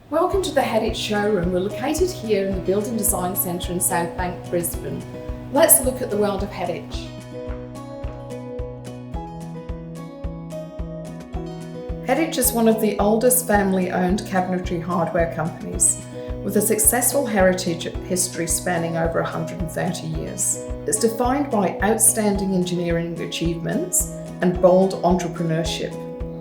Welcome to the Hettich Showroom. We're located here in the Building Design Centre in South Bank, Brisbane. Let's look at the world of Hettich. Hettich is one of the oldest family-owned cabinetry hardware companies, with a successful heritage history spanning over 130 years. It's defined by outstanding engineering achievements and bold entrepreneurship.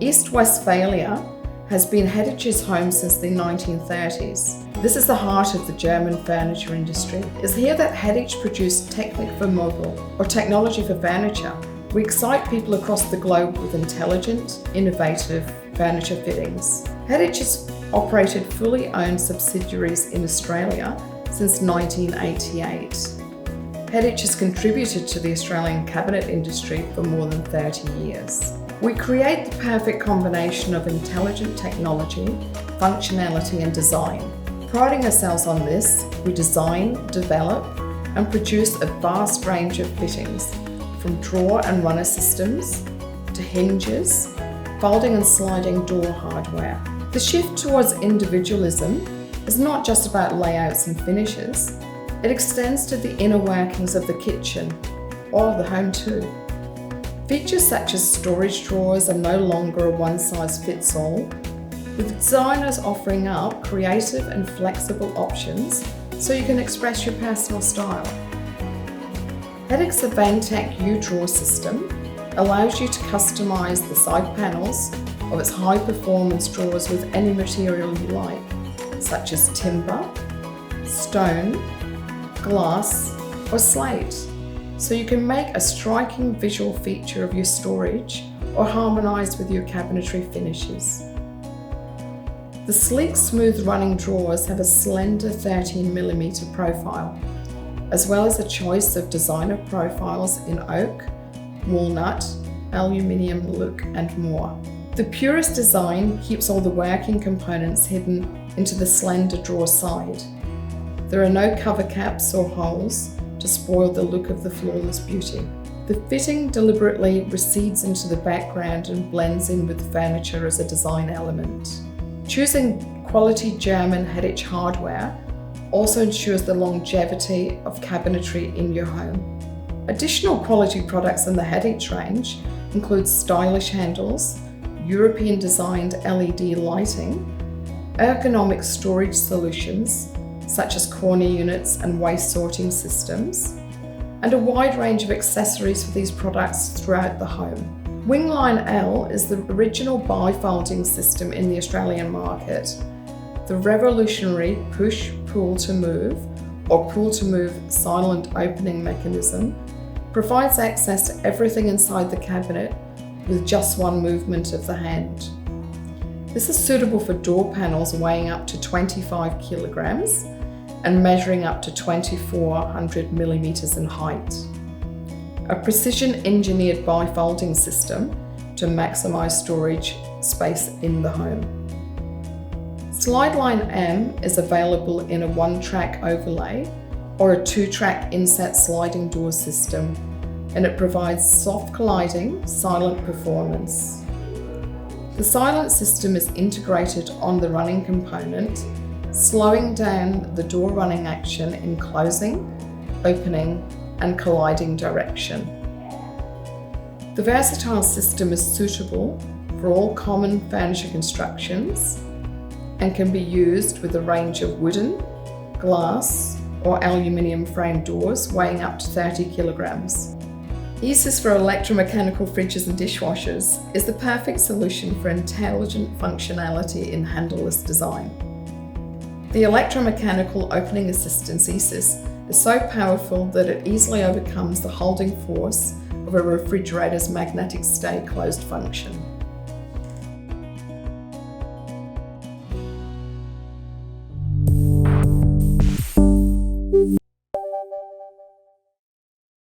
East Westphalia has been Hettich's home since the 1930s. This is the heart of the German furniture industry. It's here that Hettich produced Technik for Mobile, or technology for furniture. We excite people across the globe with intelligent, innovative furniture fittings. Hettich has operated fully owned subsidiaries in Australia since 1988. Hettich has contributed to the Australian cabinet industry for more than 30 years. We create the perfect combination of intelligent technology, functionality and design. Priding ourselves on this, we design, develop and produce a vast range of fittings, from drawer and runner systems to hinges, folding and sliding door hardware. The shift towards individualism is not just about layouts and finishes, it extends to the inner workings of the kitchen or the home too. Features such as storage drawers are no longer a one-size-fits-all, with designers offering up creative and flexible options so you can express your personal style. Hettich's AvanTech YOU drawer system allows you to customize the side panels of its high-performance drawers with any material you like, such as timber, stone, glass or slate, so you can make a striking visual feature of your storage or harmonize with your cabinetry finishes. The sleek, smooth running drawers have a slender 13mm profile, as well as a choice of designer profiles in oak, walnut, aluminium look and more. The purest design keeps all the working components hidden into the slender drawer side. There are no cover caps or holes to spoil the look of the flawless beauty. The fitting deliberately recedes into the background and blends in with the furniture as a design element. Choosing quality German Hettich hardware also ensures the longevity of cabinetry in your home. Additional quality products in the Hettich range include stylish handles, European designed LED lighting, ergonomic storage solutions such as corner units and waste sorting systems, and a wide range of accessories for these products throughout the home. Wingline L is the original bifolding system in the Australian market. The revolutionary push, pull to move or pull to move silent opening mechanism provides access to everything inside the cabinet with just one movement of the hand. This is suitable for door panels weighing up to 25 kilograms and measuring up to 2400 millimeters in height. A precision-engineered bifolding system to maximize storage space in the home. Slideline M is available in a one-track overlay or a two-track inset sliding door system, and it provides soft gliding, silent performance. The silent system is integrated on the running component, slowing down the door running action in closing, opening, and colliding direction. The versatile system is suitable for all common furniture constructions and can be used with a range of wooden, glass, or aluminium frame doors weighing up to 30 kilograms. Uses for electromechanical fridges and dishwashers is the perfect solution for intelligent functionality in handleless design. The Electromechanical Opening Assistance ESIS is so powerful that it easily overcomes the holding force of a refrigerator's magnetic stay closed function.